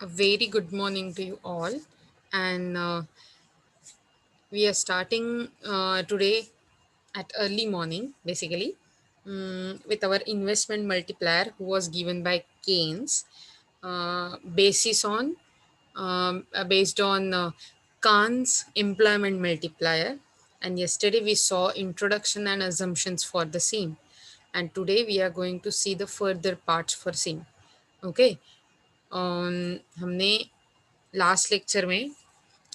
A very good morning to you all, and we are starting today at early morning, basically, with our investment multiplier, who was given by Keynes, based on Kahn's employment multiplier. And yesterday we saw introduction and assumptions for the same, and today we are going to see the further parts for same. Okay. हमने last lecture में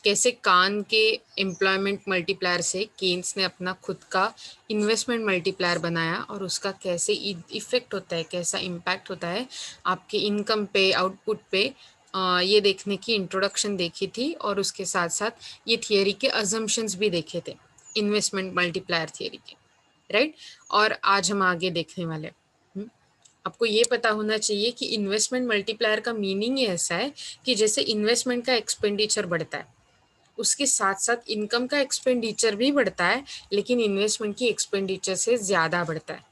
कैसे कान के employment multiplier से Keynes ने अपना खुद का investment multiplier बनाया और उसका कैसे इफेक्ट होता है, कैसा इम्पैक्ट होता है आपके इनकम पे, आउटपुट पे, ये देखने की इंट्रोडक्शन देखी थी और उसके साथ साथ ये थियरी के अजम्पशंस भी देखे थे, इन्वेस्टमेंट मल्टीप्लायर थियरी के, राइट। और आज हम आगे देखने वाले आपको ये पता होना चाहिए कि इन्वेस्टमेंट मल्टीप्लायर का मीनिंग ही ऐसा है कि जैसे इन्वेस्टमेंट का एक्सपेंडिचर बढ़ता है, उसके साथ साथ इनकम का एक्सपेंडिचर भी बढ़ता है, लेकिन इन्वेस्टमेंट की एक्सपेंडिचर से ज़्यादा बढ़ता है।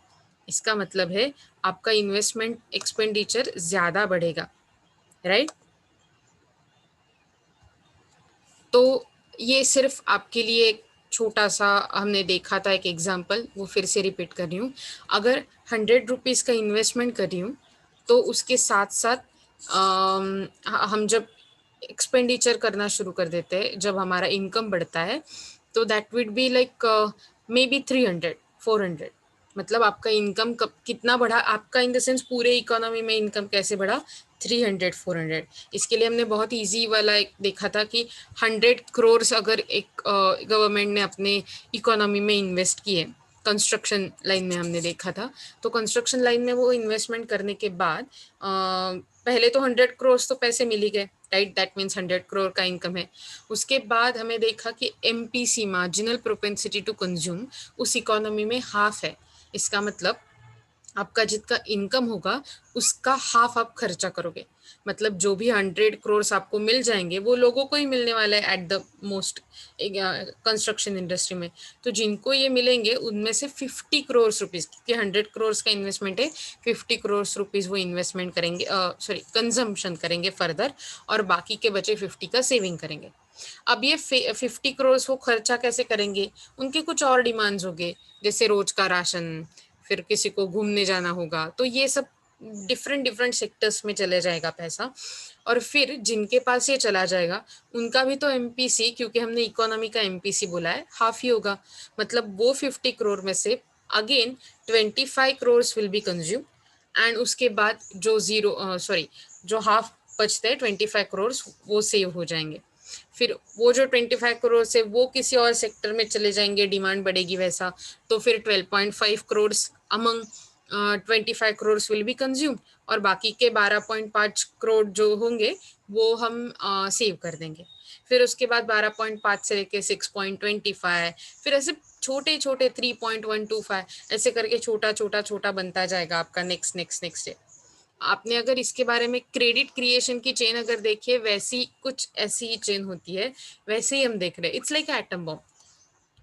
इसका मतलब है आपका इन्वेस्टमेंट एक्सपेंडिचर ज़्यादा बढ़ेगा, राइट। तो ये सिर्फ आपके लिए एक छोटा सा हमने देखा था एक एग्जाम्पल, वो फिर से रिपीट कर रही हूँ। अगर 100 रुपीज़ का इन्वेस्टमेंट कर रही हूँ तो उसके साथ साथ हम जब एक्सपेंडिचर करना शुरू कर देते हैं, जब हमारा इनकम बढ़ता है, तो that would be like maybe 300 400। मतलब आपका इनकम कब कितना बढ़ा, आपका इन द सेंस पूरे इकोनॉमी में इनकम कैसे बढ़ा, 300 400। इसके लिए हमने बहुत इजी वाला एक देखा था कि 100 करोड़ अगर एक गवर्नमेंट ने अपने इकोनॉमी में इन्वेस्ट किए, कंस्ट्रक्शन लाइन में हमने देखा था, तो कंस्ट्रक्शन लाइन में वो इन्वेस्टमेंट करने के बाद पहले तो 100 करोड़ तो पैसे मिल ही गए, राइट। दैट मीन्स 100 करोड़ का इनकम है। उसके बाद हमें देखा कि MPC, marginal propensity to consume, उस इकोनॉमी में हाफ है। इसका मतलब आपका जितना इनकम होगा उसका हाफ आप खर्चा करोगे। मतलब जो भी 100 करोड़ आपको मिल जाएंगे वो लोगों को ही मिलने वाला है at the most construction industry में। तो जिनको ये मिलेंगे उनमें से 50 करोड़ रुपीज़, क्योंकि 100 करोड़ का इन्वेस्टमेंट है, 50 करोड़ रुपीज़ वो इन्वेस्टमेंट करेंगे, सॉरी कंजम्पशन करेंगे फर्दर, और बाकी के बचे 50 का सेविंग करेंगे। अब ये 50 करोड़ वो खर्चा कैसे करेंगे, उनके कुछ और डिमांड्स होंगे, जैसे रोज का राशन, फिर किसी को घूमने जाना होगा, तो ये सब डिफरेंट डिफरेंट सेक्टर्स में चले जाएगा पैसा। और फिर जिनके पास ये चला जाएगा उनका भी तो MPC, क्योंकि हमने इकोनॉमी का MPC बोला है, हाफ ही होगा। मतलब वो 50 करोड़ में से again 25 crore will be consume, and उसके बाद जो जो हाफ बचते हैं 25 करोड़, वो सेव हो जाएंगे। फिर वो जो 25 करोड़ से वो किसी और सेक्टर में चले जाएंगे, डिमांड बढ़ेगी वैसा, तो फिर 12.5 crore among 25 crore will be consume, और बाकी के 12.5 करोड़ जो होंगे वो हम सेव कर देंगे। फिर उसके बाद 12.5 से लेके 6.25, फिर ऐसे छोटे छोटे 3.125, ऐसे करके छोटा छोटा छोटा बनता जाएगा आपका नेक्स्ट नेक्स्ट नेक्स्ट डे। आपने अगर इसके बारे में क्रेडिट क्रिएशन की चेन अगर देखिए, वैसी कुछ ऐसी ही चेन होती है, वैसे ही हम देख रहे हैं। इट्स लाइक एटम बॉम्ब,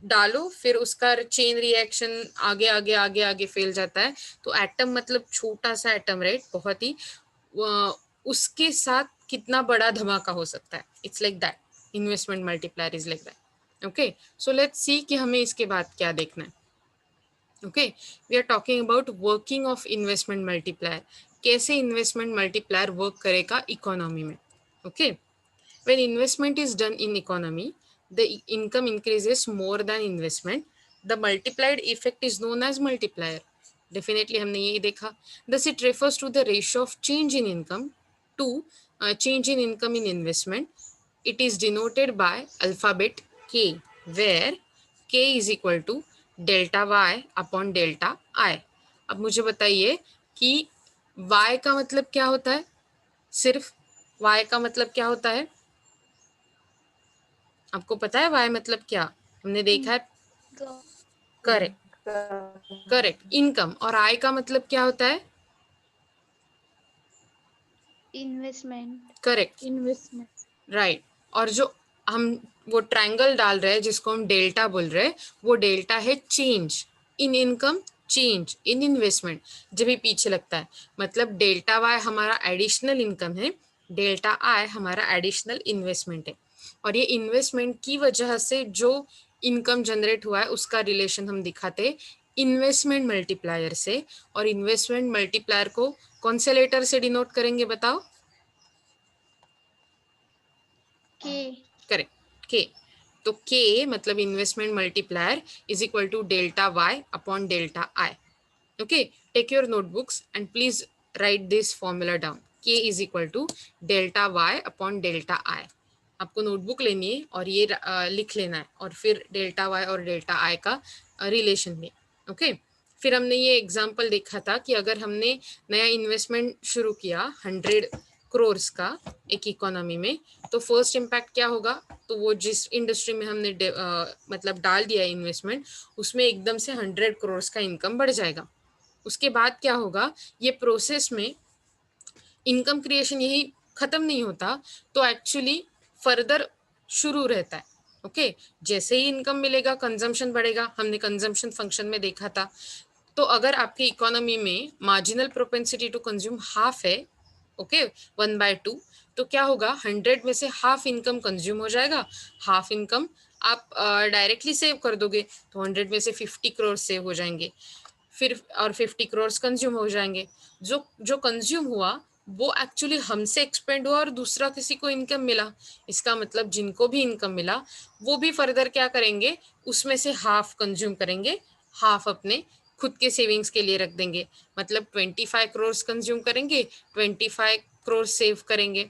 डालो फिर उसका चेन रिएक्शन आगे आगे आगे आगे फैल जाता है। तो एटम मतलब छोटा सा एटम, राइट, बहुत ही उसके साथ कितना बड़ा धमाका हो सकता है। It's like that, investment multiplier is like that. Okay, so let's see कि हमें इसके बाद क्या देखना है। Okay, we are talking about working of investment multiplier, कैसे इन्वेस्टमेंट मल्टीप्लायर वर्क करेगा इकोनॉमी में। Okay, when investment is done in economy, the income increases more than investment, the multiplied effect is known as multiplier. Definitely हमने यही देखा। Thus it refers to the ratio of change in income to change in income in investment. It is denoted by alphabet K, where K is equal to delta Y upon delta I. अब मुझे बताइए कि Y का मतलब क्या होता है, सिर्फ Y का मतलब क्या होता है, आपको पता है वाई मतलब क्या, हमने देखा है। Correct, correct, income. और आय का मतलब क्या होता है, इन्वेस्टमेंट। Correct, investment, right. और जो हम वो ट्रायंगल डाल रहे हैं जिसको हम डेल्टा बोल रहे हैं, वो डेल्टा है change in income, change in investment, जब भी पीछे लगता है। मतलब डेल्टा वाई हमारा एडिशनल इनकम है, डेल्टा आई हमारा एडिशनल इन्वेस्टमेंट है, और ये इन्वेस्टमेंट की वजह से जो इनकम जनरेट हुआ है उसका रिलेशन हम दिखाते इन्वेस्टमेंट मल्टीप्लायर से, और इन्वेस्टमेंट मल्टीप्लायर को कौन से लेटर से डिनोट करेंगे बताओ? के। करेक्ट, के। तो के मतलब investment multiplier is equal to delta Y upon delta I. Okay, take your notebooks and please write this formula down. K is equal to delta y upon delta I. आपको notebook लेनी है और ये लिख लेना है, और फिर डेल्टा y और डेल्टा I का रिलेशन में। ओके, फिर हमने ये एग्जांपल देखा था कि अगर हमने नया इन्वेस्टमेंट शुरू किया 100 करोड़ का एक इकोनॉमी में, तो फर्स्ट इम्पैक्ट क्या होगा? तो वो जिस इंडस्ट्री में हमने मतलब डाल दिया इन्वेस्टमेंट, उसमें एकदम से 100 करोड़ का इनकम बढ़ जाएगा। उसके बाद क्या होगा? ये प्रोसेस में इनकम क्रिएशन यही खत्म नहीं होता, तो एक्चुअली फर्दर शुरू रहता है। ओके, जैसे ही इनकम मिलेगा कंजम्पशन बढ़ेगा, हमने कंजम्पशन फंक्शन में देखा था। तो अगर आपकी इकोनॉमी में marginal propensity to consume half है, ओके, 1/2, तो क्या होगा? 100 में से हाफ इनकम कंज्यूम हो जाएगा, हाफ इनकम आप डायरेक्टली सेव कर दोगे, तो 100 में से 50 करोड़ सेव हो जाएंगे, फिर और 50 करोड़ कंज्यूम हो जाएंगे। जो जो कंज्यूम हुआ वो एक्चुअली हमसे एक्सपेंड हुआ और दूसरा किसी को इनकम मिला। इसका मतलब जिनको भी इनकम मिला वो भी फर्दर क्या करेंगे? उसमें से हाफ कंज्यूम करेंगे, हाफ अपने खुद के सेविंग्स के लिए रख देंगे। मतलब 25 करोड़ कंज्यूम करेंगे, 25 करोड़ सेव करेंगे,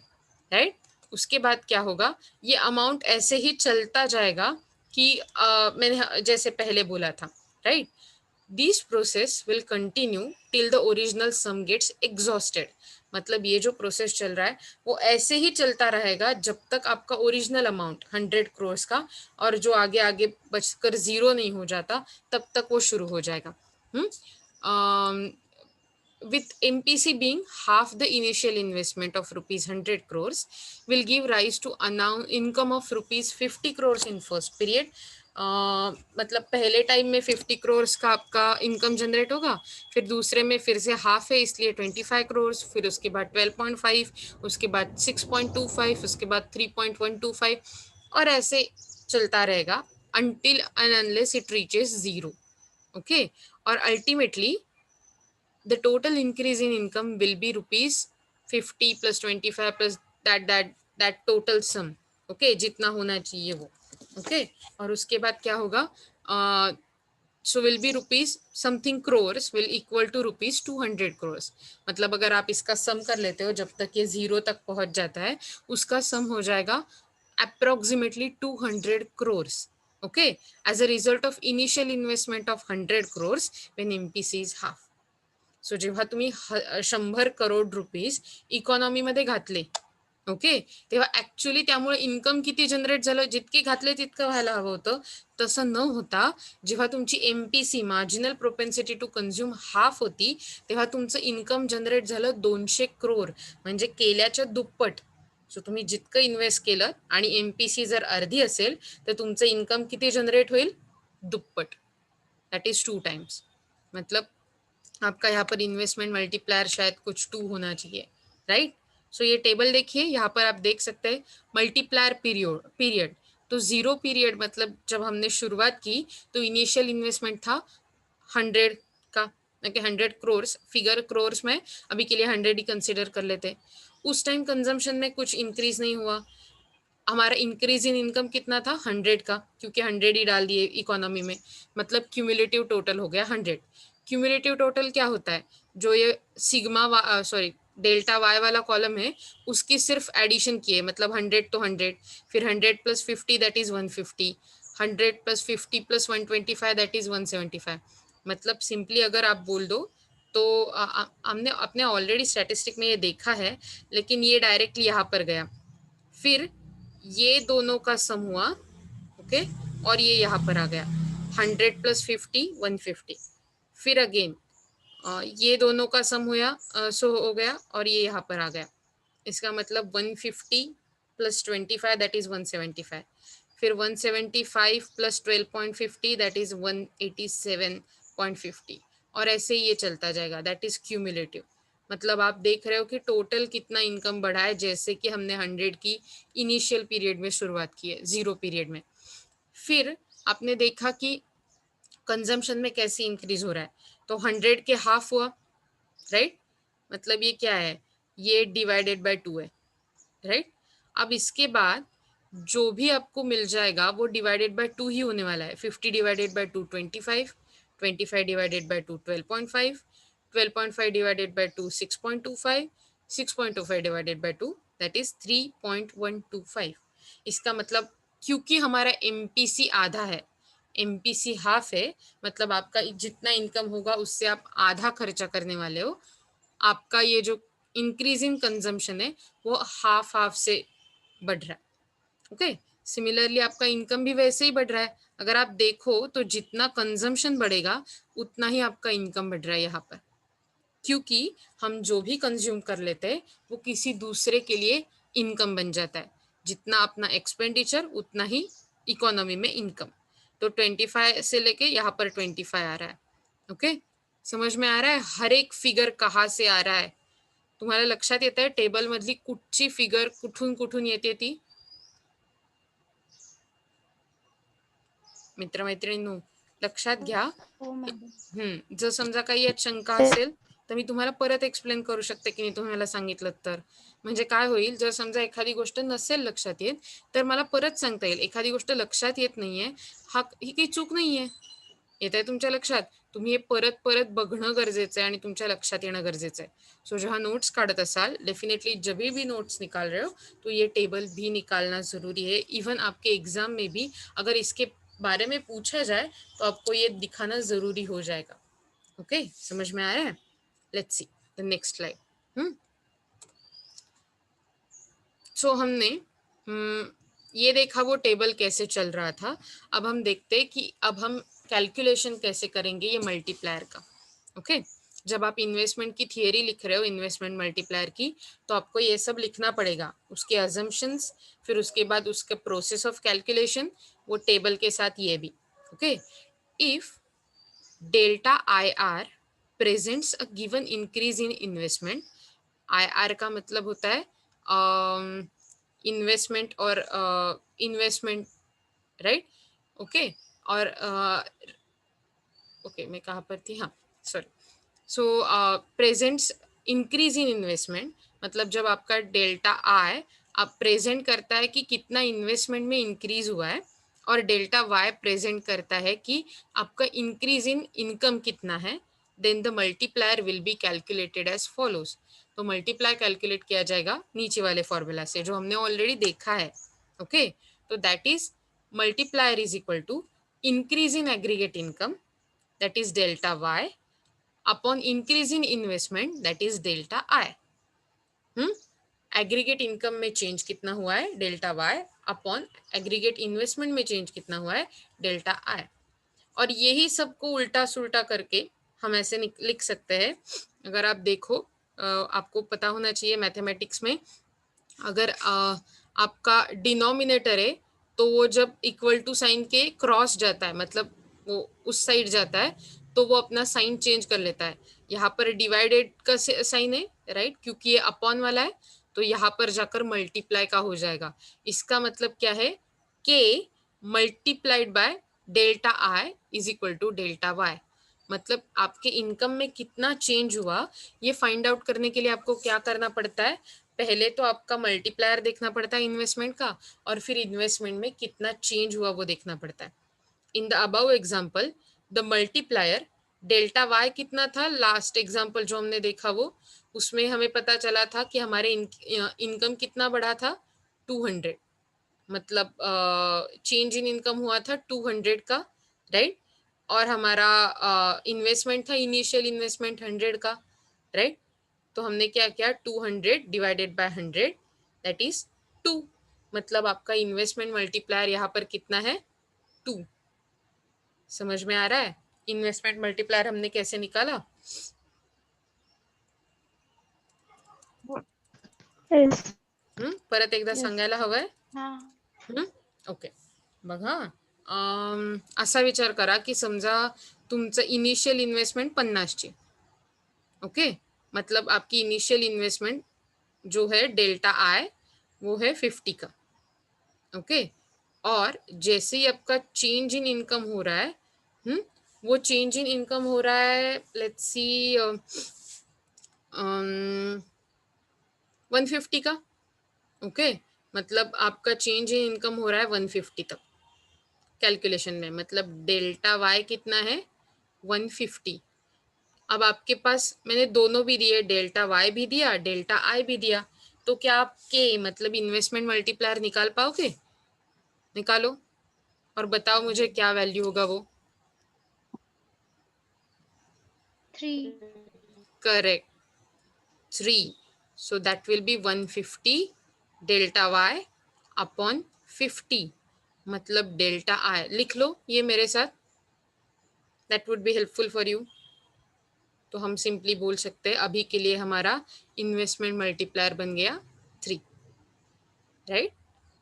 राइट? उसके बाद क्या होगा? ये अमाउंट ऐसे ही चलता जाएगा कि मैंने जैसे पहले बोला था, right? This process will continue till the original sum gets exhausted. मतलब ये जो प्रोसेस चल रहा है वो ऐसे ही चलता रहेगा जब तक आपका ओरिजिनल अमाउंट 100 करोड़ का और जो आगे आगे बचकर जीरो नहीं हो जाता तब तक वो शुरू हो जाएगा। With MPC being half the initial investment of rupees 100 crores will give rise to an income of rupees 50 crores in first period. मतलब पहले टाइम में 50 करोड़ का आपका इनकम जनरेट होगा, फिर दूसरे में फिर से हाफ है इसलिए 25 करोड़, फिर उसके बाद 12.5, उसके बाद 6.25, उसके बाद 3.125, और ऐसे चलता रहेगा until and unless it reaches zero. Okay, और ultimately the total increase in income will be rupees 50 plus 25 plus that total sum. Okay, जितना होना चाहिए वो। Okay, और उसके बाद क्या होगा? so will be rupees something crores will equal to rupees 200 crores. मतलब अगर आप इसका सम कर लेते हो जब तक ये जीरो तक पहुंच जाता है, उसका सम हो जाएगा approximately 200 crores. Okay, as a result of initial investment of 100 crores when MPC is half. सो जेव्हा तुम्ही 100 करोड रुपीज इकॉनॉमीमध्ये घातले, ओके, तेव्हा ऍक्च्युली त्यामुळे इन्कम किती जनरेट झालं? जितके घातले तितकं व्हायला हवं होतं. तसं न होता जेव्हा तुमची MPC marginal propensity to consume half होती, तेव्हा तुमचं इन्कम जनरेट झालं 200 करोड, म्हणजे केल्याच्या दुप्पट. सो तुम्ही जितकं इन्व्हेस्ट केलं आणि MPC जर अर्धी असेल तर तुमचं इन्कम किती जनरेट होईल? दुप्पट. That is 2 times. मतलब आपका यहाँ पर इन्वेस्टमेंट मल्टीप्लायर शायद कुछ 2 होना चाहिए, राइट? सो ये टेबल देखिए, यहाँ पर आप देख सकते हैं मल्टीप्लायर पीरियड। तो 0 पीरियड मतलब जब हमने शुरुआत की तो इनिशियल इन्वेस्टमेंट था 100 का, 100 करोड़, फिगर करोड़ में अभी के लिए 100 ही कंसिडर कर लेते। उस टाइम कंजम्पशन में कुछ इंक्रीज नहीं हुआ, हमारा इंक्रीज इन इनकम कितना था? 100 का, क्योंकि 100 ही डाल दिए इकोनॉमी में, मतलब क्यूमुलेटिव टोटल हो गया 100। क्यूमुलेटिव टोटल क्या होता है? जो ये सिग्मा सॉरी डेल्टा वाई वाला कॉलम है उसकी सिर्फ एडिशन की है, मतलब 100 तो 100, फिर 100 plus 50 that is 150, 100 plus 50 plus 125 that is 175। मतलब सिंपली अगर आप बोल दो तो हमने अपने ऑलरेडी स्टैटिस्टिक में ये देखा है, लेकिन ये डायरेक्टली यहाँ पर गया, फिर ये दोनों का सम हुआ, ओके, और ये यहाँ पर आ गया 100 प्लस 50 150, फिर अगेन ये दोनों का सम हुआ, सो हो गया, और ये यहाँ पर आ गया। इसका मतलब 150 प्लस 25 दैट इज 175, फिर 175 प्लस 12.50 दैट इज 187.50, और ऐसे ही ये चलता जाएगा, दैट इज क्यूमुलेटिव। मतलब आप देख रहे हो कि टोटल कितना इनकम बढ़ा है, जैसे कि हमने 100 की इनिशियल पीरियड में शुरुआत की है, 0 पीरियड में। फिर आपने देखा कि कंजम्पशन में कैसे इंक्रीज हो रहा है, तो 100 के हाफ हुआ, राइट। मतलब ये क्या है, ये डिवाइडेड बाय 2 है, राइट। अब इसके बाद जो भी आपको मिल जाएगा वो डिवाइडेड बाय 2 ही होने वाला है। 50 divided by 2 25, 25 divided by 2 12.5, 12.5 divided by 2 6.25, 6.25 divided by 2 that is 3.125। इसका मतलब क्योंकि हमारा एमपीसी आधा है, एमपीसी हाफ है, मतलब आपका जितना इनकम होगा उससे आप आधा खर्चा करने वाले हो। आपका ये जो इंक्रीज इन कंजम्पशन है वो हाफ हाफ से बढ़ रहा है। ओके, सिमिलरली आपका इनकम भी वैसे ही बढ़ रहा है। अगर आप देखो तो जितना कंजम्पशन बढ़ेगा उतना ही आपका इनकम बढ़ रहा है यहाँ पर, क्योंकि हम जो भी कंज्यूम कर लेते हैं वो किसी दूसरे के लिए इनकम बन जाता है। जितना अपना एक्सपेंडिचर उतना ही इकोनॉमी में इनकम। तो 25 से लेके यहाँ पर 25 आ रहा है। ओके, समझ में आ रहा है हर एक फिगर कहाँ से आ रहा है? तुम्हाला लक्षात येत आहे टेबल मधली कुठची फिगर कुठून कुठून येते ती? मित्रमैत्रिणींनो लक्षात घ्या. हो मॅडम. जर समजा काही यात शंका असेल तर मी तुम्हाला परत एक्सप्लेन करू शकते की नाही तुम्ही मला सांगितलं तर. म्हणजे काय होईल, जर समजा एखादी गोष्ट नसेल लक्षात येत तर मला परत सांगता येईल. एखादी गोष्ट लक्षात येत नाहीये, ही काही चूक नाहीये. येत आहे तुमच्या लक्षात? तुम्ही हे परत परत बघणं गरजेचं आहे आणि तुमच्या लक्षात येणं गरजेचं आहे. सो जहाँ नोट्स काढत असाल, डेफिनेटली जब भी नोट्स निकाल रहे हो तो ये टेबल भी निकालना ज़रूरी है। इवन आपके एग्जाम में भी अगर इसके बारे में पूछा जाए तो आपको ये दिखाना ज़रूरी हो जाएगा। ओके, समझ में आ रहा है? Let's see the next slide. So हमने ये देखा वो टेबल कैसे चल रहा था। अब हम देखते हैं कि अब हम कैलकुलेशन कैसे करेंगे ये मल्टीप्लायर का। ओके, जब आप इन्वेस्टमेंट की थियरी लिख रहे हो, इन्वेस्टमेंट मल्टीप्लायर की, तो आपको ये सब लिखना पड़ेगा, उसके अजम्पशंस, फिर उसके बाद उसका प्रोसेस ऑफ कैलकुलेशन, वो टेबल के साथ ये भी। Okay, if delta I R presents a given increase in investment, I R का मतलब होता है इन्वेस्टमेंट और इन्वेस्टमेंट, राइट। ओके, और ओके मैं कहाँ पर थी, हाँ sorry. So presents increase in investment, मतलब जब आपका डेल्टा आई आप प्रेजेंट करता है कि कितना इन्वेस्टमेंट में इंक्रीज हुआ है, और डेल्टा वाई प्रेजेंट करता है कि आपका इंक्रीज इन इनकम कितना है, then the multiplier will be calculated as follows. तो मल्टीप्लाई कैलकुलेट किया जाएगा नीचे वाले फॉर्मूला से जो हमने ऑलरेडी देखा है। ओके, तो that is multiplier is equal to increase in aggregate income, that is delta y, upon increase in investment, that is delta I। Aggregate income में चेंज कितना हुआ है, delta Y, upon aggregate investment में change कितना हुआ है, delta आई। और यही सबको उल्टा सुल्टा करके हम ऐसे लिख सकते हैं। अगर आप देखो, आपको पता होना चाहिए मैथमेटिक्स में, अगर आपका डिनोमिनेटर है तो वो जब इक्वल टू साइन के क्रॉस जाता है, मतलब वो उस साइड जाता है, तो वो अपना साइन चेंज कर लेता है। यहाँ पर डिवाइडेड का साइन है, राइट, क्योंकि ये अपॉन वाला है, तो यहाँ पर जाकर मल्टीप्लाई का हो जाएगा। इसका मतलब क्या है, K multiplied by delta I is equal to delta Y. मतलब आपके इनकम में कितना चेंज हुआ ये फाइंड आउट करने के लिए आपको क्या करना पड़ता है, पहले तो आपका मल्टीप्लायर देखना पड़ता है इन्वेस्टमेंट का, और फिर इन्वेस्टमेंट में कितना चेंज हुआ वो देखना पड़ता है। In the above example the multiplier delta Y कितना था, लास्ट एग्जाम्पल जो हमने देखा वो, उसमें हमें पता चला था कि हमारे इनकम कितना बढ़ा था, 200। मतलब चेंज इन इनकम हुआ था 200 का, राइट। और हमारा इन्वेस्टमेंट था, इनिशियल इन्वेस्टमेंट 100 का, राइट। तो हमने क्या किया, 200 डिवाइडेड बाय 100 दैट इज 2। मतलब आपका इन्वेस्टमेंट मल्टीप्लायर यहाँ पर कितना है, 2। समझ में आ रहा है इन्वेस्टमेंट मल्टीप्लायर हमने कैसे निकाला? Yes. परत एकदा Yes. सांगायला हवंय? ओके, बघा, असा विचार करा की समजा तुमचं इनिशियल इन्व्हेस्टमेंट 50 ची, ओके, मतलब आपकी इनिशियल इन्वेस्टमेंट जो है डेल्टा आई वो है 50 का, ओके। और जैसे ही आपका चेंज इन इनकम हो रहा है, वो चेंज इन इनकम हो रहा है, लेट्स सी 150 का, ओके। मतलब आपका चेंज इन इनकम हो रहा है 150 तक कैलकुलेशन में, मतलब डेल्टा वाई कितना है 150। अब आपके पास मैंने दोनों भी दिए, डेल्टा वाई भी दिया, डेल्टा आई भी दिया, तो क्या आप के मतलब इन्वेस्टमेंट मल्टीप्लायर निकाल पाओगे? निकालो और बताओ मुझे क्या वैल्यू होगा वो। 3. Correct, 3। So that will be 150 delta Y upon 50, मतलब डेल्टा आई। लिख लो ये मेरे साथ, that would be helpful for you. तो हम सिंपली बोल सकते हैं अभी के लिए हमारा इन्वेस्टमेंट मल्टीप्लायर बन गया 3, राइट?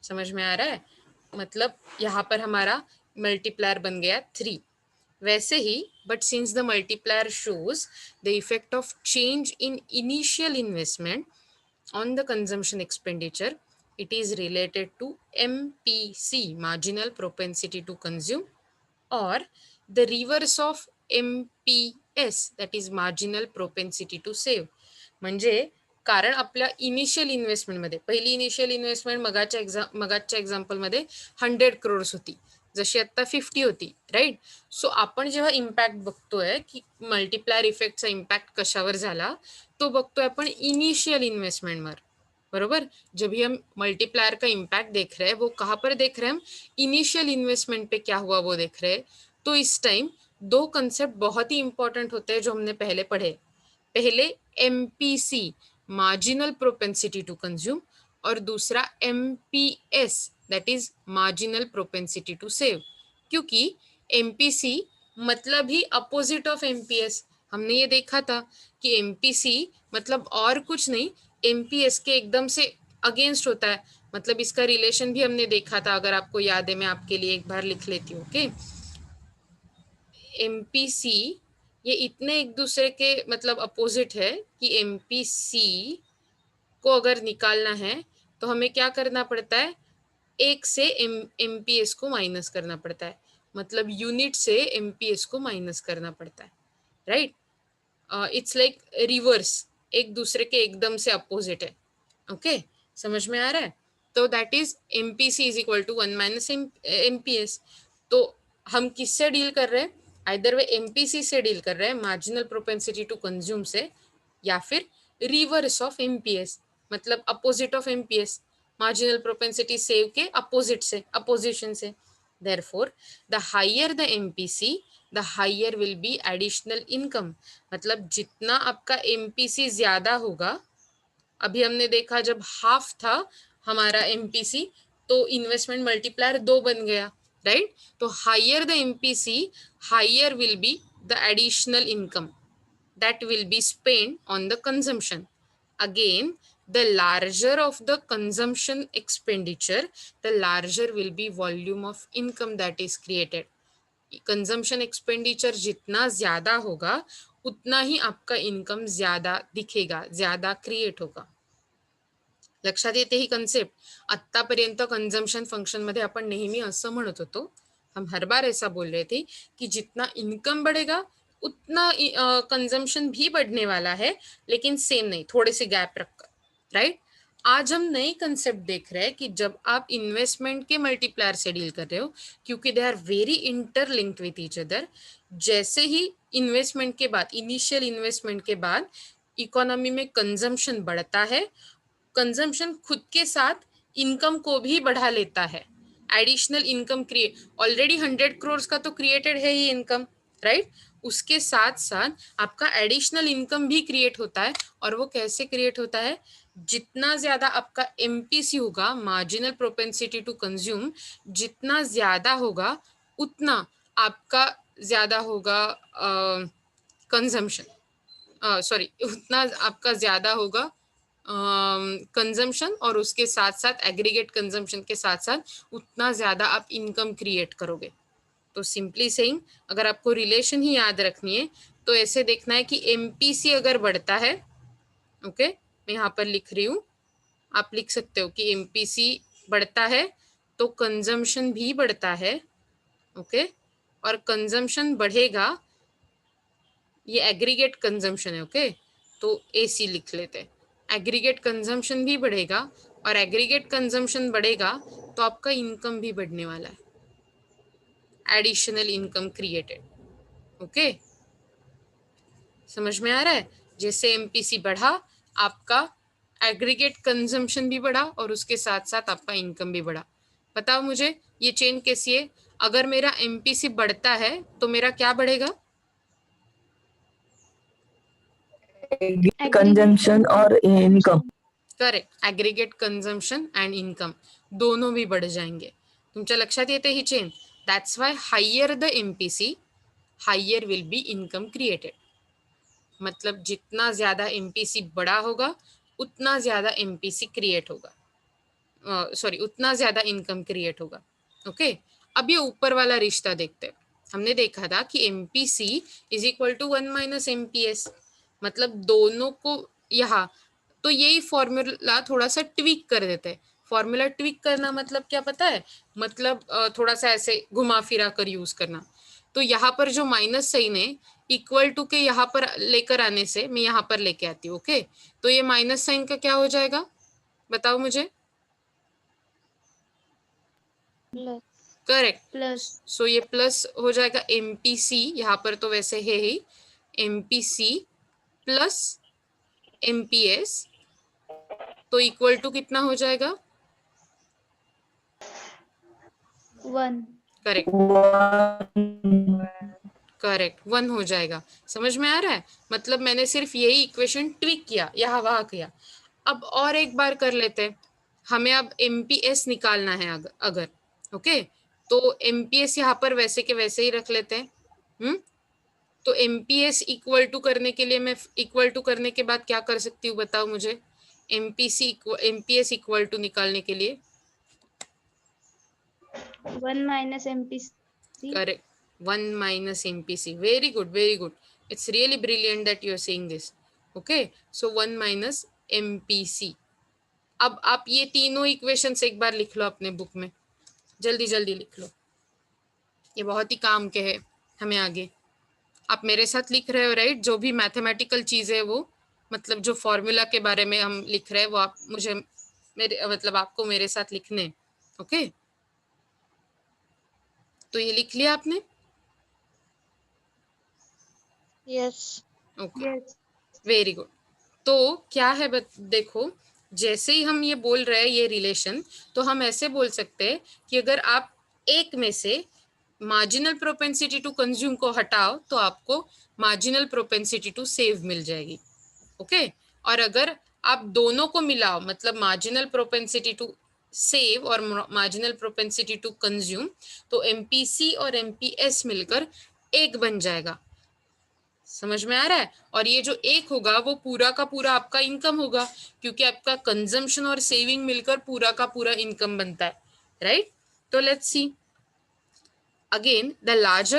समझ में आ रहा है? मतलब यहाँ पर हमारा मल्टीप्लायर बन गया 3। वैसे ही, but since the multiplier shows the effect of change in initial investment on the consumption expenditure, it is related to MPC, marginal propensity to consume, or the reverse of MPS, that is marginal propensity to save. म्हणजे कारण आपल्या initial इन्व्हेस्टमेंटमध्ये, पहिली initial investment मगाच्या एक्झाम्पलमध्ये 100 crores होती, जशी आता 50 होती, right? सो आपण जेव्हा इम्पॅक्ट बघतोय की मल्टीप्लायर इफेक्टचा इम्पॅक्ट कशावर झाला, तो बघतोय आपण इनिशियल इन्वेस्टमेंटवर, बरोबर? जब भी हम मल्टीप्लायर का इम्पैक्ट देख रहे हैं, वो कहाँ पर देख रहे हैं हम? इनिशियल इन्वेस्टमेंट पे क्या हुआ वो देख रहे हैं। तो इस टाइम दो कंसेप्ट बहुत ही इंपॉर्टेंट होते हैं जो हमने पहले पढ़े। पहले MPC, marginal propensity to consume, और दूसरा MPS, that is marginal propensity to save. क्योंकि MPC मतलब ही अपोजिट ऑफ MPS। हमने ये देखा था कि MPC मतलब और कुछ नहीं, MPS के एकदम से अगेंस्ट होता है। मतलब इसका रिलेशन भी हमने देखा था, अगर आपको याद है मैं आपके लिए एक बार लिख लेती हूँ, ओके। MPC ये इतने एक दूसरे के मतलब अपोजिट है कि MPC को अगर निकालना है तो हमें क्या करना पड़ता है? एक से MPS को माइनस करना पड़ता है, मतलब यूनिट से MPS को माइनस करना पड़ता है, राइट? इट्स लाइक रिवर्स, एक दूसरे के एकदम से अपोजिट है, ओके। समझ में आ रहा है? तो that is MPC is equal to 1 minus MPS। तो हम किससे डील कर रहे हैं? आइदर वे MPC से डील कर रहे हैं, मार्जिनल प्रोपेंसिटी टू कंज्यूम से, या फिर रिवर्स ऑफ MPS, मतलब opposite of MPS, marginal propensity save के अपोजिट से, अपोजिशन से। Therefore the higher the MPC, the higher will be additional income. मतलब जितना आपका MPC ज्यादा होगा, अभी हमने देखा जब हाफ था हमारा MPC तो इन्वेस्टमेंट मल्टीप्लायर 2 बन गया, राइट? तो higher the MPC, higher will be the additional income that will be spent on the consumption. Again, the larger of the consumption expenditure, the larger will be volume of income that is created. Consumption expenditure जितना ज्यादा होगा उतना ही आपका income ज्यादा दिखेगा, ज्यादा create होगा। लक्षात येते ही कन्सेप्ट? आतापर्यंत कंजम्पशन फंक्शन मध्ये आपण नेहमी असं म्हणत होतो, हम हर बार ऐसा बोल रहे थे कि जितना इनकम बढ़ेगा उतना कंजम्पशन भी बढ़ने वाला है, लेकिन सेम नहीं, थोड़े से गैप रखकर, राइट? आज हम नई कंसेप्ट देख रहे हैं कि जब आप इन्वेस्टमेंट के मल्टीप्लायर से डील कर रहे हो, क्योंकि they are very interlinked with each other. जैसे ही इन्वेस्टमेंट के बाद, इनिशियल इन्वेस्टमेंट के बाद इकोनॉमी में कंजम्पशन बढ़ता है, कंजम्पशन खुद के साथ इनकम को भी बढ़ा लेता है, additional income create. Already 100 crores का तो क्रिएटेड है ही इनकम, राइट? उसके साथ साथ आपका एडिशनल इनकम भी क्रिएट होता है। और वो कैसे क्रिएट होता है? जितना ज्यादा आपका MPC होगा, मार्जिनल प्रोपेंसिटी टू कंज्यूम, जितना ज्यादा होगा उतना आपका ज्यादा होगा कंजम्पशन, सॉरी, उतना आपका ज्यादा होगा कंजम्पशन, और उसके साथ साथ एग्रीगेट कंजम्पशन के साथ साथ उतना ज्यादा आप इनकम क्रिएट करोगे। तो सिंपली सेइंग, अगर आपको रिलेशन ही याद रखनी है तो ऐसे देखना है कि MPC अगर बढ़ता है ओके, मैं यहाँ पर लिख रही हूँ, आप लिख सकते हो कि एमपीसी बढ़ता है तो कंजम्पशन भी बढ़ता है। ओके, और कंजम्पशन बढ़ेगा, ये एग्रीगेट कंजम्पशन है। ओके, तो एसी लिख लेते हैं। एग्रीगेट कंजम्पशन भी बढ़ेगा, और एग्रीगेट कंजम्पशन बढ़ेगा तो आपका इनकम भी बढ़ने वाला है, एडिशनल इनकम क्रिएटेड। ओके, समझ में आ रहा है? जैसे एमपीसी बढ़ा, आपका एग्रीगेट कंजम्पशन भी बढ़ा और उसके साथ साथ आपका इनकम भी बढ़ा। बताओ मुझे ये चेन कैसी है? अगर मेरा एमपीसी बढ़ता है तो मेरा क्या बढ़ेगा? कंजम्पशन और income. Correct, aggregate consumption and income दोनों भी बढ़ जाएंगे। तुमच्या लक्षात येते ही chain? That's why higher the MPC, higher will be income created. मतलब जितना ज्यादा एमपीसी बड़ा होगा उतना ज्यादा एमपीसी क्रिएट होगा, सॉरी उतना ज्यादा इनकम क्रिएट होगा। ओके, अब ये ऊपर वाला रिश्ता देखते हैं। हमने देखा था कि MPC is equal to 1 minus MPS, मतलब दोनों को यहाँ, तो यही फॉर्मूला थोड़ा सा ट्विक कर देते हैं। फॉर्मूला ट्विक करना मतलब क्या पता है? मतलब थोड़ा सा ऐसे घुमा फिरा कर यूज करना। तो यहाँ पर जो माइनस साइन है, इक्वल टू के यहाँ पर लेकर आने से मैं यहाँ पर लेके आती हूँ। ओके, तो ये माइनस साइन का क्या हो जाएगा, बताओ मुझे? प्लस। Correct, plus. सो ये प्लस हो जाएगा एमपीसी, यहाँ पर तो वैसे है ही, एमपीसी प्लस एमपीएस, तो इक्वल टू कितना हो जाएगा? 1। करेक्ट, करेक्ट 1 हो जाएगा। समझ में आ रहा है? मतलब मैंने सिर्फ यही इक्वेशन ट्विक किया, यहाँ वहां किया। अब और एक बार कर लेते हैं। हमें अब एमपीएस निकालना है अगर ओके, तो एमपीएस यहाँ पर वैसे के वैसे ही रख लेते हैं। तो एमपीएस इक्वल टू करने के लिए मैं इक्वल टू करने के बाद क्या कर सकती हूँ, बताओ मुझे? एमपीएस इक्वल टू निकालने के लिए 1 minus MPC. Correct, 1 minus MPC. Very good, very good, it's really brilliant that you are saying this. Okay, so 1 minus MPC. अब आप ये तीनों इक्वेशंस एक बार लिख लो अपने बुक में, जल्दी जल्दी लिख लो, ये बहुत ही काम के है हमें आगे। आप मेरे साथ लिख रहे हो राइट? जो भी मैथमेटिकल चीज़ है वो, मतलब जो फॉर्मूला के बारे में हम लिख रहे हैं वो आप मुझे, मेरे मतलब आपको मेरे साथ लिखने। ओके, तो ये लिख लिया आपने? यस। Okay, very good. तो क्या है देखो, जैसे ही हम ये बोल रहे हैं ये रिलेशन, तो हम ऐसे बोल सकते हैं कि अगर आप एक में से मार्जिनल प्रोपेंसिटी टू कंज्यूम को हटाओ तो आपको मार्जिनल प्रोपेंसिटी टू सेव मिल जाएगी। ओके, और अगर आप दोनों को मिलाओ, मतलब मार्जिनल प्रोपेंसिटी टू सेव और मार्जिनल प्रोपेंसिटी टू कंज्यूम, तो एमपीसी और एमपीएस मिलकर एक बन जाएगा। समझ में आ रहा है? और ये जो एक होगा वो पूरा का पूरा आपका इनकम होगा, क्योंकि आपका कंजम्पशन और सेविंग मिलकर पूरा का पूरा इनकम बनता है, राइट? तो let's see again, the larger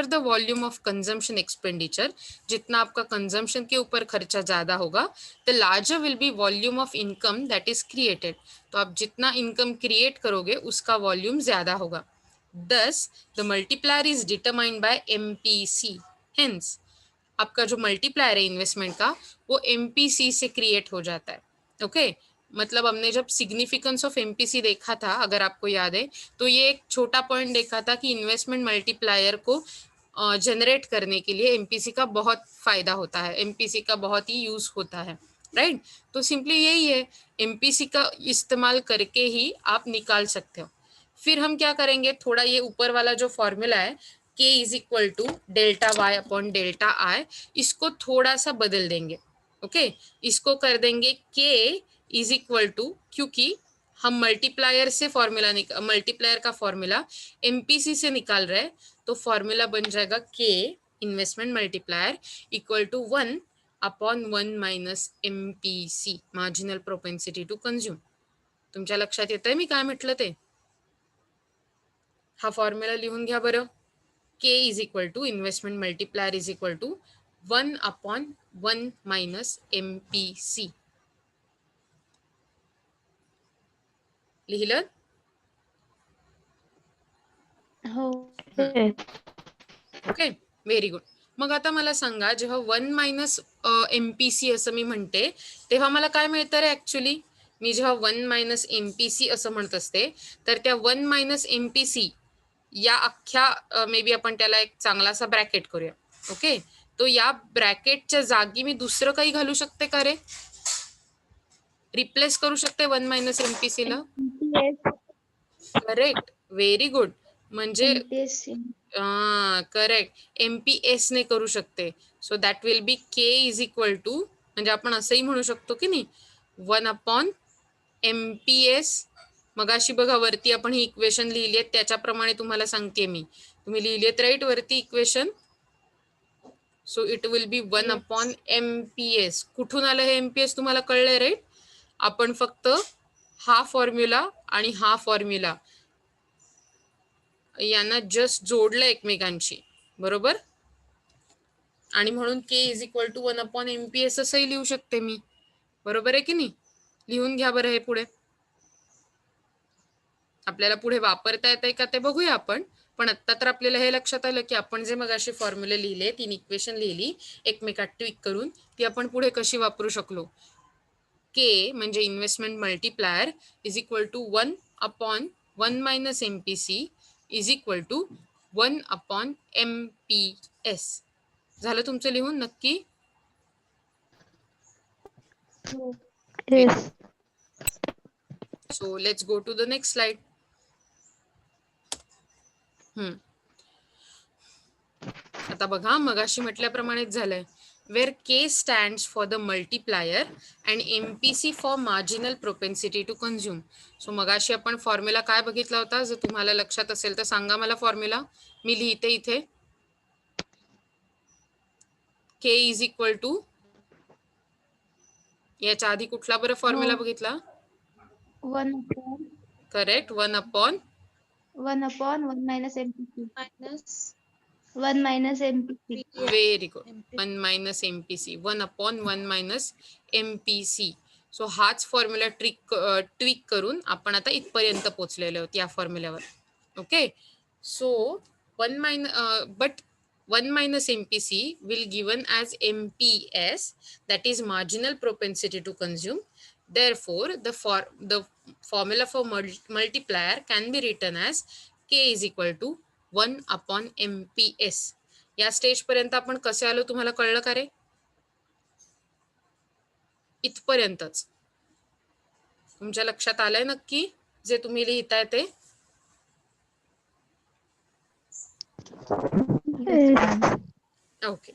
the volume of consumption expenditure, जितना आपका कंजम्पशन के ऊपर खर्चा ज्यादा होगा, the larger will be volume of income that is created, तो आप जितना इनकम क्रिएट करोगे उसका वॉल्यूम ज्यादा होगा। thus the multiplier is determined by MPC, hence आपका जो मल्टीप्लायर है इन्वेस्टमेंट का वो एमपीसी से क्रिएट हो जाता है। ओके, मतलब हमने जब सिग्निफिकेंस ऑफ एमपीसी देखा था, अगर आपको याद है, तो ये एक छोटा पॉइंट देखा था कि इन्वेस्टमेंट मल्टीप्लायर को जनरेट करने के लिए एमपीसी का बहुत फायदा होता है, एमपीसी का बहुत ही यूज होता है, राइट? तो सिंपली यही है, एमपीसी का इस्तेमाल करके ही आप निकाल सकते हो। फिर हम क्या करेंगे, थोड़ा ये ऊपर वाला जो फॉर्मूला है k is equal to delta Y upon delta I, इसको थोड़ा सा बदल देंगे। ओके, इसको कर देंगे k इज इक्वल टू, क्योंकि हम मल्टीप्लायर से फॉर्मूला मल्टीप्लायर का फॉर्मूला एमपीसी से निकाल रहे हैं, तो फॉर्मूला बन जाएगा k investment multiplier equal to 1 upon 1 minus MPC, marginal propensity to consume. तुमच्या लक्षात येतंय मी काय म्हटलं ते? हा फॉर्म्युला लिहून घ्या बरं, k is equal to investment multiplier is equal to 1/1 minus MPC. लिहिलं? हो. Okay, very good. मग आता मला सांगा, जेव्हा 1 मायनस MPC असं मी म्हणते तेव्हा मला काय मिळतं रे ऍक्च्युली? मी जेव्हा 1 मायनस MPC असं म्हणत असते तर त्या 1 मायनस MPC या अख्ख्या मे बी आपण त्याला एक चांगलासा ब्रॅकेट करूया. ओके, तो या ब्रॅकेटच्या जागी मी दुसरं काही घालू शकते का रे? रिप्लेस करू शकते 1 मायनस MPC ला? Correct, very good. म्हणजे करेक्ट, MPS ने करू शकते. So that will be K is equal to, म्हणजे आपण असंही म्हणू शकतो की नाही, 1/MPS. मगाशी बघा वरती आपण ही इक्वेशन लिहिली आहे त्याच्याप्रमाणे तुम्हाला सांगते मी. तुम्ही लिहिलेत राईट वरती equation? So it will be 1/MPS. कुठून आलं हे MPS तुम्हाला कळलंय राईट? आपण फक्त हा फॉर्म्युला आणि हा फॉर्म्युला यांना जस्ट जोडलं एकमेकांशी, बरोबर? आणि म्हणून K is equal to 1/MPS असंही लिहू शकते मी, बरोबर आहे की नाही? लिहून घ्या बरं हे पुढे. आपल्याला पुढे वापरता येतंय का ते बघूया आपण. पण आता तर आपल्याला हे लक्षात आलं की आपण जे मगाशी फॉर्म्युले लिहिले, 3 इक्वेशन लिहिली एकमेकात ट्विक करून, ती आपण पुढे कशी वापरू शकलो. K म्हणजे investment multiplier is equal to 1/1 minus MPC is equal to 1/MPS. झालं तुमचं लिहून नक्की? Yes. So let's go to the next slide. आता बघा मगाशी म्हटल्याप्रमाणेच झालंय. Where K stands for the multiplier and MPC for marginal propensity to consume. सो मगाशी आपण फॉर्म्युला काय बघितला होता? जर तुम्हाला लक्षात असेल तर सांगा मला फॉर्म्युला. मी लिहिते इथे. K इज इक्वल टू, याच्या आधी कुठला बरं फॉर्म्युला बघितला? 1 correct, 1/1 minus MPC. 1 minus MPC. Very good, 1 minus MPC. 1/1 minus MPC. सो हाच फॉर्म्युला ट्विक करून आपण आता इथपर्यंत पोहोचलेलो आहोत या फॉर्म्युल्यावर. Okay, so 1 minus MPC will given as MPS, that is marginal propensity to consume. Therefore, the formula for multiplier can be written as K is equal to 1/MPS. या stage पर्यंत आपण कसे आलो तुम्हाला कळलं का रे? इथपर्यंतच तुमच्या लक्षात आलंय नक्की जे तुम्ही लिहिताय ते? Okay.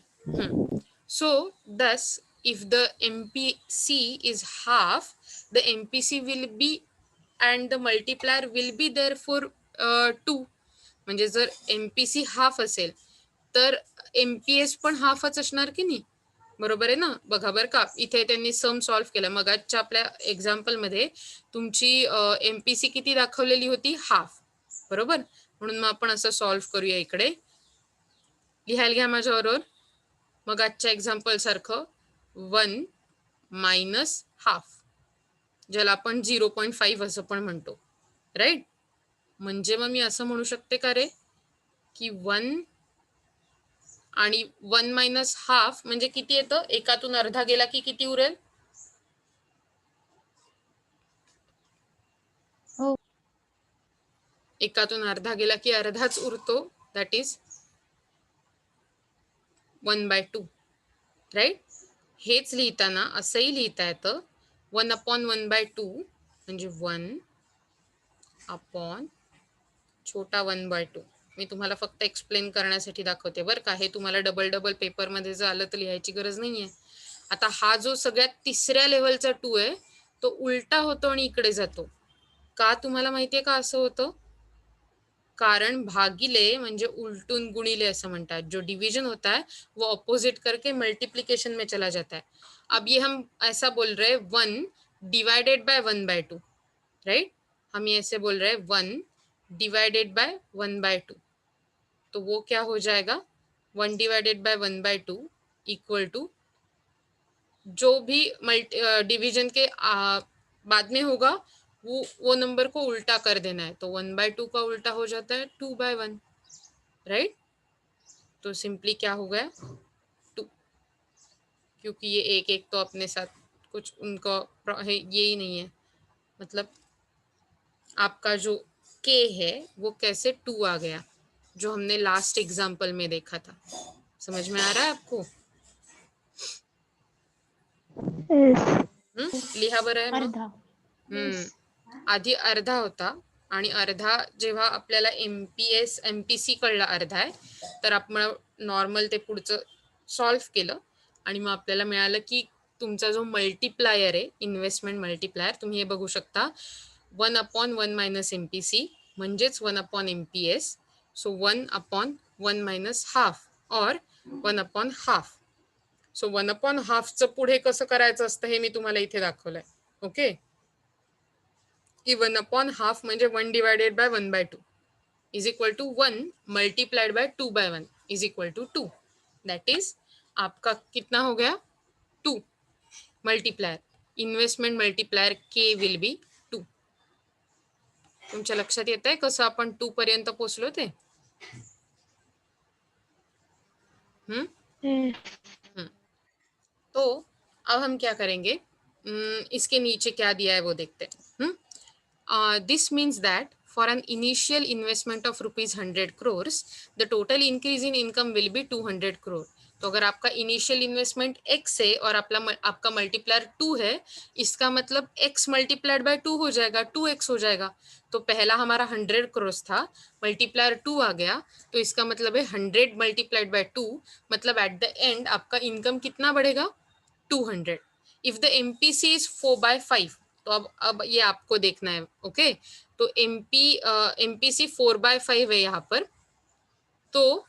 So thus if the MPC is half, the MPC will be and the multiplier will be therefore 2. म्हणजे जर MPC हाफ असेल तर MPS पण हाफच असणार की नाही, बरोबर आहे ना? बघा बरं का, इथे त्यांनी सम सॉल्व्ह केला. मगाच्या आपल्या एक्झाम्पल मध्ये तुमची MPC किती दाखवलेली होती? हाफ, बरोबर? म्हणून मग आपण असं सॉल्व्ह करूया. इकडे लिहायला घ्या माझ्याबरोबर. मग आजच्या एक्झाम्पल सारखं 1 मायनस हाफ, ज्याला आपण 0.5 असं पण म्हणतो, राईट? म्हणजे मग मी असं म्हणू शकते का रे की 1 आणि 1 मायनस हाफ म्हणजे किती येतं? एकातून अर्धा गेला की किती उरेल? हो. एकातून अर्धा गेला की अर्धाच उरतो, दॅट इज 1/2, राईट? हेच लिहिताना असंही लिहिता येतं 1/1/2 म्हणजे 1/, छोटा 1/2. मी तुम्हाला फक्त एक्सप्लेन करण्यासाठी दाखवते बरं का. हे तुम्हाला डबल पेपरमध्ये जर आलं तर लिहायची गरज नाहीये. आता हा जो सगळ्यात तिसऱ्या लेव्हलचा 2 आहे तो उलटा होतो आणि इकडे जातो. का तुम्हाला माहितीये का असं होतं? कारण भागिले म्हणजे उलटून गुणिले असं म्हणतात. जो डिवीजन होता है वो अपोजिट करके मल्टीप्लिकेशन में चला जाता है. अब ये हम ऐसा बोल रहे हैं 1 डिवाइडेड बाय 1/2, राइट? हम ये ऐसे बोल रहे हैं 1 डिवाइडेड बाय 1/2. तो वो क्या हो जाएगा? 1 डिवाइडेड बाय 1/2 इक्वल टू जो भी डिवीजन के बाद में होगा वो नंबर को उल्टा कर देना है। तो 1/2 का उल्टा हो जाता है 2/1, राइट। तो सिंपली क्या हो गया 2, क्योंकि ये एक एक तो अपने साथ कुछ उनका है, ये ही नहीं है। मतलब आपका जो k है वो कैसे 2 आ गया, जो हमने लास्ट एग्जाम्पल में देखा था। समझ में आ रहा है आपको? लिहा बरं आहे मग. अर्धा आधी अर्धा होता आणि अर्धा जेव्हा आपल्याला MPC कळला अर्धा आहे, तर आपण नॉर्मल ते पुढचं सॉल्व्ह केलं आणि मग आपल्याला मिळालं की तुमचा जो मल्टिप्लायर आहे, इन्व्हेस्टमेंट मल्टिप्लायर, तुम्ही हे बघू शकता 1/1 - MPC म्हणजेच 1 MPS. सो 1/1 - हाफ और 1/हाफ. सो 1/हाफचं पुढे कसं करायचं असतं हे मी तुम्हाला इथे दाखवलंय. ओके, की 1/हाफ म्हणजे 1/1/2 is equal to 1 multiplied by 2/1 is equal to 2. That is आपका कितना हो गया 2 multiplier. Investment multiplier K will be 2. तुमच्या लक्षात येत आहे कसं आपण 2 पर्यंत पोहोचलो ते? तो अब हम क्या करेंगे, इसके नीचे क्या दिया है वो देखते हैं. This means that for an initial investment of ₹100 crores, the total increase in income will be 200 crore. तो अगर आपका इनिशियल इन्वेस्टमेंट x है और आपका मल्टीप्लायर 2 है, इसका मतलब x मल्टीप्लाइड बाय 2 हो जाएगा, 2x हो जाएगा. तो पहला हमारा 100 crores था, मल्टीप्लायर 2 आ गया, तो इसका मतलब है 100 मल्टीप्लाइड बाय 2, मतलब एट द एंड आपका इनकम कितना बढ़ेगा 200. इफ द MPC इज 4/5, तो अब ये आपको देखना है. ओके, तो MPC 4/5 है यहाँ पर, तो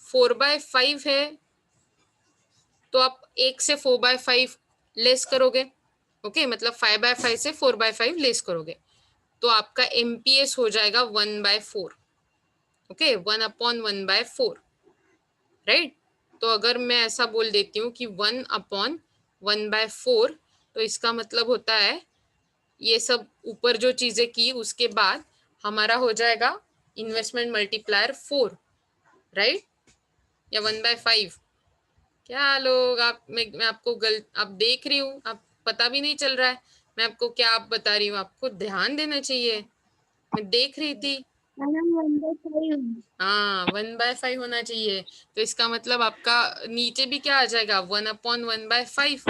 4/5 है, तो आप 1 से 4/5 लेस करोगे. ओके, मतलब 5/5 से 4/5 लेस करोगे, तो आपका MPS हो जाएगा 1/4. Okay, 1/1/4, right. तो अगर मैं ऐसा बोल देती हूँ कि 1/1/4, तो इसका मतलब होता है ये सब ऊपर जो चीजें की उसके बाद हमारा हो जाएगा इन्वेस्टमेंट मल्टीप्लायर 4, राइट, या 1/5. क्या लोग मैं आपको आप देख रही हूँ, आप पता भी नहीं चल रहा है मैं आपको क्या आप बता रही हूँ. आपको ध्यान देना चाहिए, मैं देख रही थी. हाँ, 1/5 होना चाहिए. तो इसका मतलब आपका नीचे भी क्या आ जाएगा 1/1/5.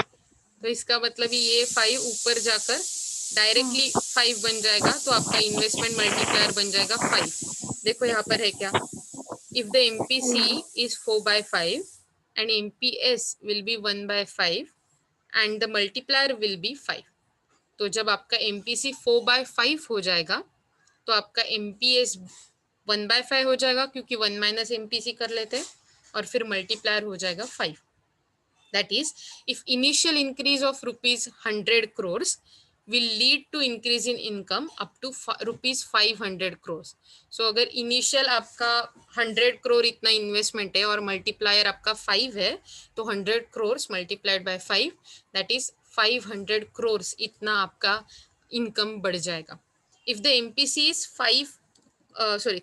तो इसका मतलब ये 5 ऊपर जाकर डायरेक्टली 5 बन जाएगा, तो आपका इन्वेस्टमेंट मल्टीप्लायर बन जाएगा 5. देखो यहाँ पर है क्या, if the MPC is 4/5 and MPS will be 1/5 and the multiplier will be 5. तो जब आपका MPC 4/5 हो जाएगा, तो आपका MPS 1/5 हो जाएगा, क्योंकि 1 - MPC कर लेते हैं, और फिर मल्टीप्लायर हो जाएगा 5. That is, if initial increase of ₹100 crores will lead to increase in income up to ₹500 crores. So अगर इनिशियल आपका 100 crore इतना इन्वेस्टमेंट है और मल्टीप्लायर आपका 5 है, तो 100 crores multiplied by 5, that is 500 crores इतना आपका इनकम बढ़ जाएगा. If the MPC is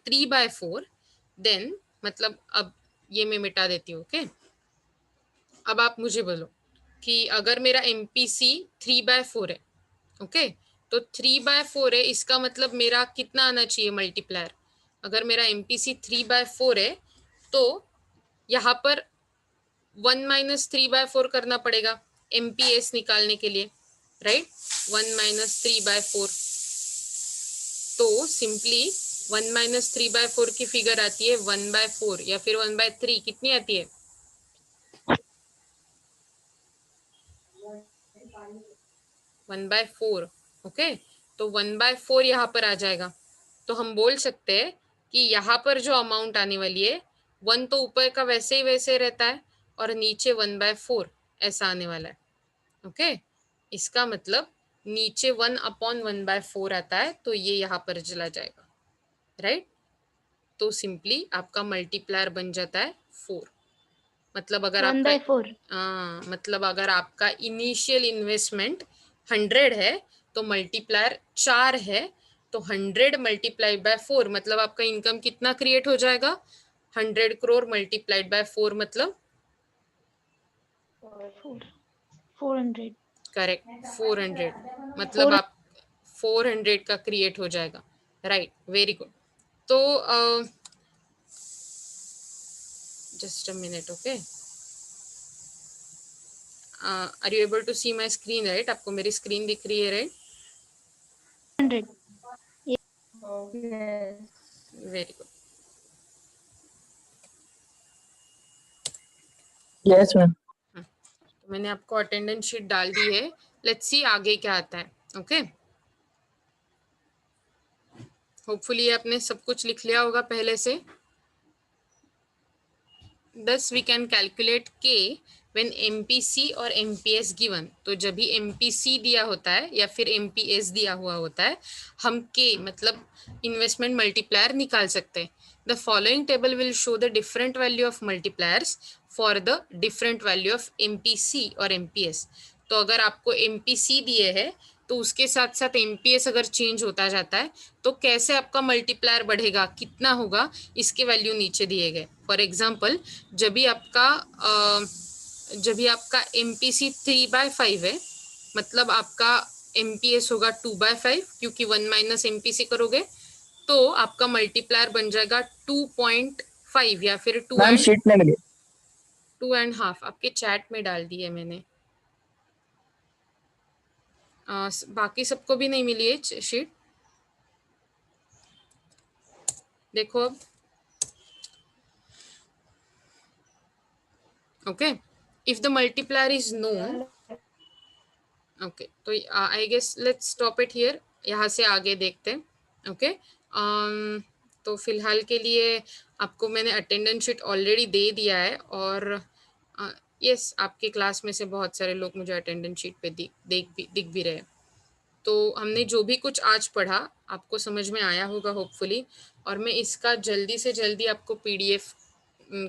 3/4, then मतलब अब ये मैं मिटा देती हूँ. ओके, अब आप मुझे बोलो कि अगर मेरा MPC 3/4 है, ओके, तो 3/4 है, इसका मतलब मेरा कितना आना चाहिए मल्टीप्लायर. अगर मेरा MPC 3/4 है, तो यहाँ पर 1 - 3/4 करना पड़ेगा MPS निकालने के लिए, राइट. 1 - 3/4, तो सिंपली 1 - 3/4 की फिगर आती है 1/4, या फिर 1/3. कितनी आती है 1/4. ओके, तो 1/4 यहाँ पर आ जाएगा. तो हम बोल सकते हैं कि यहाँ पर जो अमाउंट आने वाली है 1 तो ऊपर का वैसे ही वैसे रहता है, और नीचे 1/4 ऐसा आने वाला है. ओके, इसका मतलब नीचे 1/1/4 आता है, तो ये यहाँ पर चला जाएगा, राइट. तो सिंपली आपका मल्टीप्लायर बन जाता है 4. मतलब अगर 1/4 मतलब अगर आपका इनिशियल इन्वेस्टमेंट 100 है तो मल्टीप्लायर 4 है, तो 100 मल्टीप्लाइड बाय 4 मतलब आपका इनकम कितना क्रिएट हो जाएगा? 100 करोड़ मल्टीप्लाइड बाय 4 मतलब 400 करेक्ट 400, मतलब आप 400 का क्रिएट हो जाएगा, राइट, वेरी गुड। तो just a minute, okay, are you able to see my screen, right? आपको मेरी स्क्रीन दिख रही है, right? 100 very good. Yes, ma'am. तो मैंने आपको अटेंडेंस शीट डाल दी है, लेट्स सी आगे क्या आता है, ओके। होपफुली आपने सब कुछ लिख लिया होगा पहले से। Thus we can calculate K when MPC और MPS given। तो जब भी MPC दिया होता है या फिर MPS दिया हुआ होता है, हम K मतलब इन्वेस्टमेंट मल्टीप्लायर निकाल सकते हैं। The following table will show the different value of multipliers for the different value of MPC और MPS। तो अगर आपको MPC दिए है तो उसके साथ साथ MPS अगर चेंज होता जाता है तो कैसे आपका मल्टीप्लायर बढ़ेगा, कितना होगा, इसके वैल्यू नीचे दिए गए। फॉर एग्जाम्पल जब भी आपका MPC 3/5 है, मतलब आपका MPS होगा 2/5, क्योंकि 1 माइनस MPC करोगे तो आपका मल्टीप्लायर बन जाएगा 2.5 या फिर मैम शीट में मिली। 2.5। आपके चैट में डाल दी है मैंने। बाकी सबको भी नहीं मिली है शीट, देखो अब, okay. If the multiplier is known, okay, तो I guess let's stop it here, यहाँ से आगे देखते हैं, ओके। तो फिलहाल के लिए आपको मैंने अटेंडेंस शीट ऑलरेडी दे दिया है, और यस आपके क्लास में से बहुत सारे लोग मुझे अटेंडेंस शीट पे दिख भी रहे हैं। तो हमने जो भी कुछ आज पढ़ा आपको समझ में आया होगा होपफुली, और मैं इसका जल्दी से जल्दी आपको PDF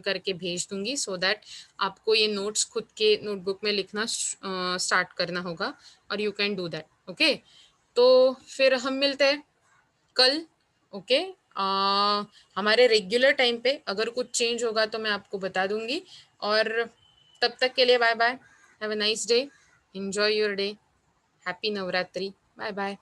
करके भेज दूंगी, सो दैट आपको ये नोट्स खुद के नोटबुक में लिखना स्टार्ट करना होगा, और you can do that, okay. तो फिर हम मिलते हैं कल, ओके। हमारे रेगुलर टाइम पे अगर कुछ चेंज होगा तो मैं आपको बता दूंगी, और तब तक के लिए bye bye, have a nice day, enjoy your day, happy Navratri, bye bye.